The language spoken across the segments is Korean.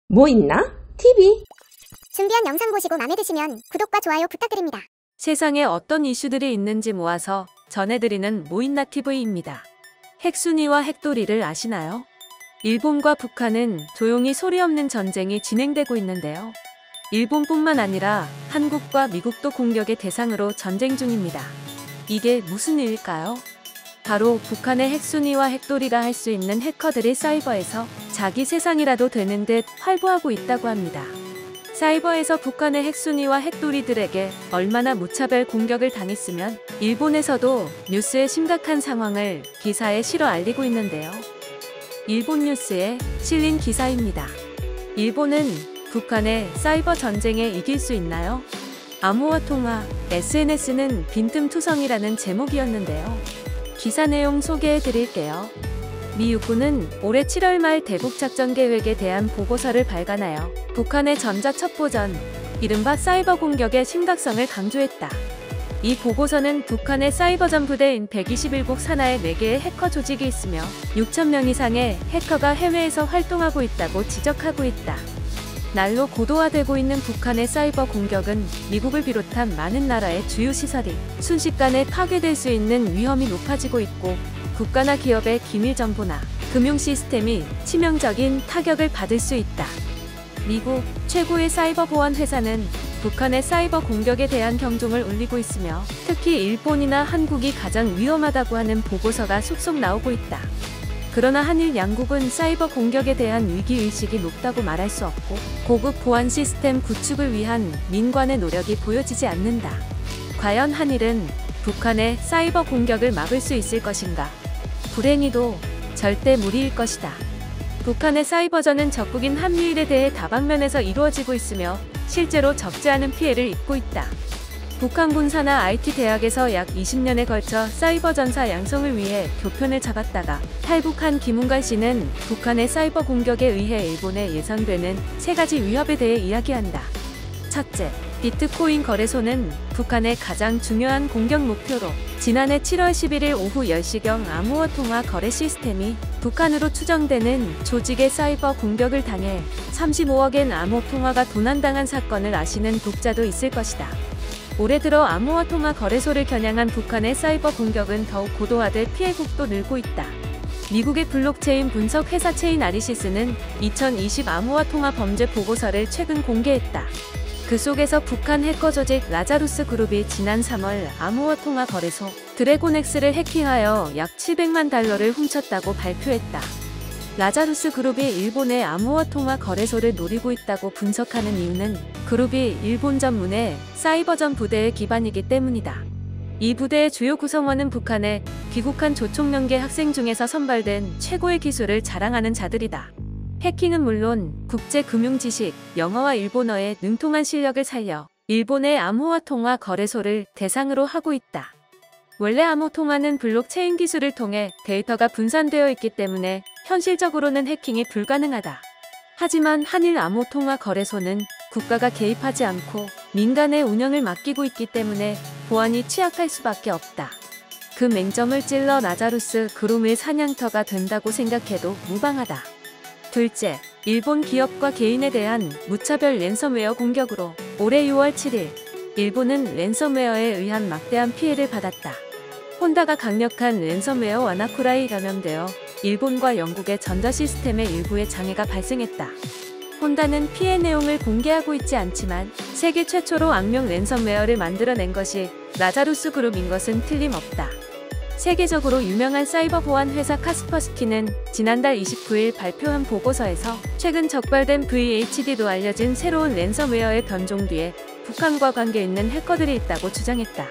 뭐 있나? TV? 준비한 영상 보시고 마음에 드시면 구독과 좋아요 부탁드립니다. 세상에 어떤 이슈들이 있는지 모아서 전해드리는 뭐있나 TV입니다. 핵순위와 핵도리를 아시나요? 일본과 북한은 조용히 소리 없는 전쟁이 진행되고 있는데요. 일본뿐만 아니라 한국과 미국도 공격의 대상으로 전쟁 중입니다. 이게 무슨 일일까요? 바로 북한의 핵순위와 핵도리라 할 수 있는 해커들이 사이버에서 자기 세상이라도 되는 듯 활보하고 있다고 합니다. 사이버에서 북한의 핵순위와 핵도리들에게 얼마나 무차별 공격을 당했으면 일본에서도 뉴스의 심각한 상황을 기사에 실어 알리고 있는데요. 일본 뉴스에 실린 기사입니다. 일본은 북한의 사이버 전쟁에 이길 수 있나요? 암호화 통화, SNS는 빈틈투성이라는 제목이었는데요. 기사 내용 소개해 드릴게요. 미 육군은 올해 7월 말 대북작전 계획에 대한 보고서를 발간하여 북한의 전자첩보전, 이른바 사이버 공격의 심각성을 강조했다. 이 보고서는 북한의 사이버전 부대인 121국 산하에 4개의 해커 조직이 있으며 6,000명 이상의 해커가 해외에서 활동하고 있다고 지적하고 있다. 날로 고도화되고 있는 북한의 사이버 공격은 미국을 비롯한 많은 나라의 주요 시설이 순식간에 파괴될 수 있는 위험이 높아지고 있고 국가나 기업의 기밀 정보나 금융 시스템이 치명적인 타격을 받을 수 있다. 미국 최고의 사이버 보안 회사는 북한의 사이버 공격에 대한 경종을 울리고 있으며 특히 일본이나 한국이 가장 위험하다고 하는 보고서가 속속 나오고 있다. 그러나 한일 양국은 사이버 공격에 대한 위기의식이 높다고 말할 수 없고 고급 보안 시스템 구축을 위한 민관의 노력이 보여지지 않는다. 과연 한일은 북한의 사이버 공격을 막을 수 있을 것인가? 불행히도 절대 무리일 것이다. 북한의 사이버전은 적국인 한미일에 대해 다방면에서 이루어지고 있으며 실제로 적지 않은 피해를 입고 있다. 북한 군사나 IT 대학에서 약 20년에 걸쳐 사이버 전사 양성을 위해 교편을 잡았다가 탈북한 김웅관 씨는 북한의 사이버 공격에 의해 일본에 예상되는 3가지 위협에 대해 이야기한다. 첫째, 비트코인 거래소는 북한의 가장 중요한 공격 목표로 지난해 7월 11일 오후 10시경 암호화 통화 거래 시스템이 북한으로 추정되는 조직의 사이버 공격을 당해 35억엔 암호 통화가 도난당한 사건을 아시는 독자도 있을 것이다. 올해 들어 암호화 통화 거래소를 겨냥한 북한의 사이버 공격은 더욱 고도화돼 피해국도 늘고 있다. 미국의 블록체인 분석 회사 체인아리시스는 2020 암호화 통화 범죄 보고서를 최근 공개했다. 그 속에서 북한 해커 조직 라자루스 그룹이 지난 3월 암호화 통화 거래소 드래곤엑스를 해킹하여 약 700만 달러를 훔쳤다고 발표했다. 라자루스 그룹이 일본의 암호화 통화 거래소를 노리고 있다고 분석하는 이유는 그룹이 일본 전문의 사이버전 부대의 기반이기 때문이다. 이 부대의 주요 구성원은 북한의 귀국한 조총련계 학생 중에서 선발된 최고의 기술을 자랑하는 자들이다. 해킹은 물론 국제 금융 지식, 영어와 일본어의 능통한 실력을 살려 일본의 암호화 통화 거래소를 대상으로 하고 있다. 원래 암호 통화는 블록체인 기술을 통해 데이터가 분산되어 있기 때문에 현실적으로는 해킹이 불가능하다. 하지만 한일 암호 통화 거래소는 국가가 개입하지 않고 민간의 운영을 맡기고 있기 때문에 보안이 취약할 수밖에 없다. 그 맹점을 찔러 라자루스 그룹의 사냥터가 된다고 생각해도 무방하다. 둘째, 일본 기업과 개인에 대한 무차별 랜섬웨어 공격으로 올해 6월 7일 일본은 랜섬웨어에 의한 막대한 피해를 받았다. 혼다가 강력한 랜섬웨어 와나쿠라에 감염되어 일본과 영국의 전자시스템의 일부에 장애가 발생했다. 혼다는 피해 내용을 공개하고 있지 않지만 세계 최초로 악명 랜섬웨어를 만들어낸 것이 라자루스 그룹인 것은 틀림없다. 세계적으로 유명한 사이버 보안 회사 카스퍼스키는 지난달 29일 발표한 보고서에서 최근 적발된 VHD로 알려진 새로운 랜섬웨어의 변종 뒤에 북한과 관계 있는 해커들이 있다고 주장했다.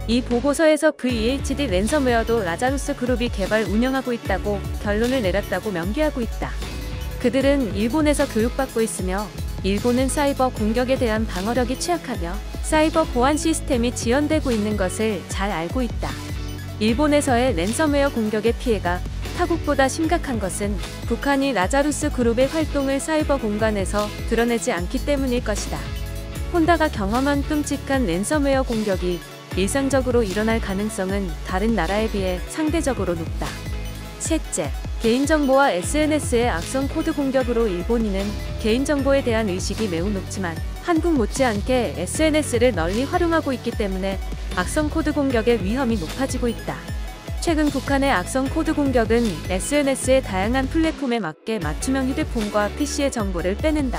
이 보고서에서 VHD 랜섬웨어도 라자루스 그룹이 개발 운영하고 있다고 결론을 내렸다고 명기하고 있다. 그들은 일본에서 교육받고 있으며 일본은 사이버 공격에 대한 방어력이 취약하며 사이버 보안 시스템이 지연되고 있는 것을 잘 알고 있다. 일본에서의 랜섬웨어 공격의 피해가 타국보다 심각한 것은 북한이 라자루스 그룹의 활동을 사이버 공간에서 드러내지 않기 때문일 것이다. 혼다가 경험한 끔찍한 랜섬웨어 공격이 일상적으로 일어날 가능성은 다른 나라에 비해 상대적으로 높다. 셋째, 개인정보와 SNS의 악성 코드 공격으로 일본인은 개인정보에 대한 의식이 매우 높지만 한국 못지않게 SNS를 널리 활용하고 있기 때문에 악성 코드 공격의 위험이 높아지고 있다. 최근 북한의 악성 코드 공격은 SNS의 다양한 플랫폼에 맞게 맞춤형 휴대폰과 PC의 정보를 빼낸다.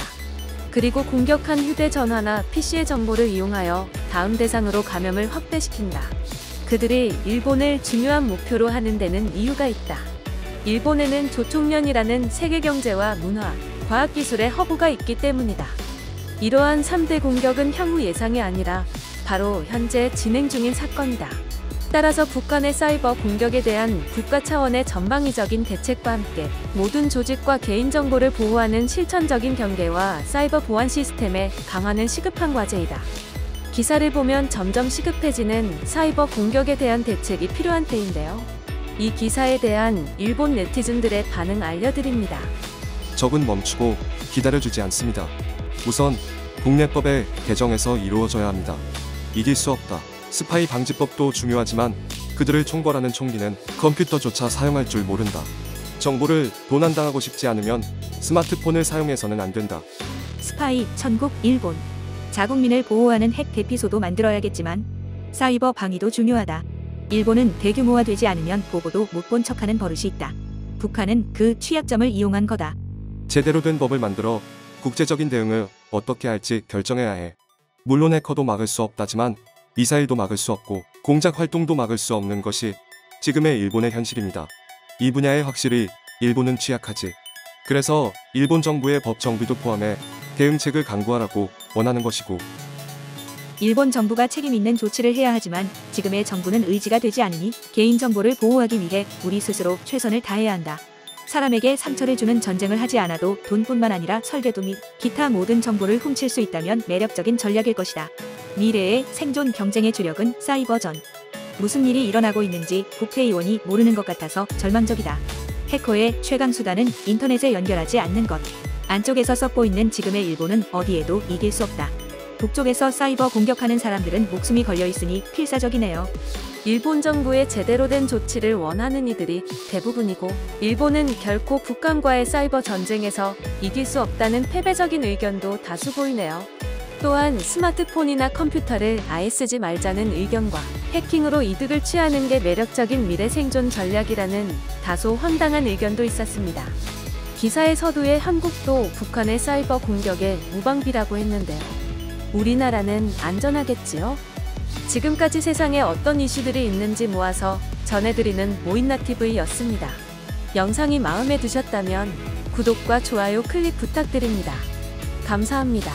그리고 공격한 휴대전화나 PC의 정보를 이용하여 다음 대상으로 감염을 확대시킨다. 그들이 일본을 중요한 목표로 하는 데는 이유가 있다. 일본에는 조총련이라는 세계 경제와 문화, 과학기술의 허브가 있기 때문이다. 이러한 3대 공격은 향후 예상이 아니라 바로 현재 진행 중인 사건이다. 따라서 북한의 사이버 공격에 대한 국가 차원의 전방위적인 대책과 함께 모든 조직과 개인정보를 보호하는 실천적인 경계와 사이버 보안 시스템의 강화는 시급한 과제이다. 기사를 보면 점점 시급해지는 사이버 공격에 대한 대책이 필요한 때인데요. 이 기사에 대한 일본 네티즌들의 반응 알려드립니다. 적은 멈추고 기다려주지 않습니다. 우선 국내법의 개정에서 이루어져야 합니다. 이길 수 없다. 스파이 방지법도 중요하지만 그들을 총벌하는 총기는 컴퓨터조차 사용할 줄 모른다. 정보를 도난당하고 싶지 않으면 스마트폰을 사용해서는 안 된다. 스파이 천국 일본. 자국민을 보호하는 핵 대피소도 만들어야겠지만 사이버 방위도 중요하다. 일본은 대규모화되지 않으면 보고도 못 본 척하는 버릇이 있다. 북한은 그 취약점을 이용한 거다. 제대로 된 법을 만들어 국제적인 대응을 어떻게 할지 결정해야 해. 물론 해커도 막을 수 없다지만 미사일도 막을 수 없고 공작 활동도 막을 수 없는 것이 지금의 일본의 현실입니다. 이 분야에 확실히 일본은 취약하지. 그래서 일본 정부의 법 정비도 포함해 대응책을 강구하라고 원하는 것이고, 일본 정부가 책임 있는 조치를 해야 하지만 지금의 정부는 의지가 되지 않으니 개인정보를 보호하기 위해 우리 스스로 최선을 다해야 한다. 사람에게 상처를 주는 전쟁을 하지 않아도 돈뿐만 아니라 설계도 및 기타 모든 정보를 훔칠 수 있다면 매력적인 전략일 것이다. 미래의 생존 경쟁의 주력은 사이버전. 무슨 일이 일어나고 있는지 국회의원이 모르는 것 같아서 절망적이다. 해커의 최강 수단은 인터넷에 연결하지 않는 것. 안쪽에서 썩고 있는 지금의 일본은 어디에도 이길 수 없다. 북쪽에서 사이버 공격하는 사람들은 목숨이 걸려 있으니 필사적이네요. 일본 정부의 제대로 된 조치를 원하는 이들이 대부분이고, 일본은 결코 북한과의 사이버 전쟁에서 이길 수 없다는 패배적인 의견도 다수 보이네요. 또한 스마트폰이나 컴퓨터를 아예 쓰지 말자는 의견과 해킹으로 이득을 취하는 게 매력적인 미래 생존 전략이라는 다소 황당한 의견도 있었습니다. 기사의 서두에 한국도 북한의 사이버 공격에 무방비라고 했는데요. 우리나라는 안전하겠지요? 지금까지 세상에 어떤 이슈들이 있는지 모아서 전해드리는 모인나TV였습니다. 영상이 마음에 드셨다면 구독과 좋아요 클릭 부탁드립니다. 감사합니다.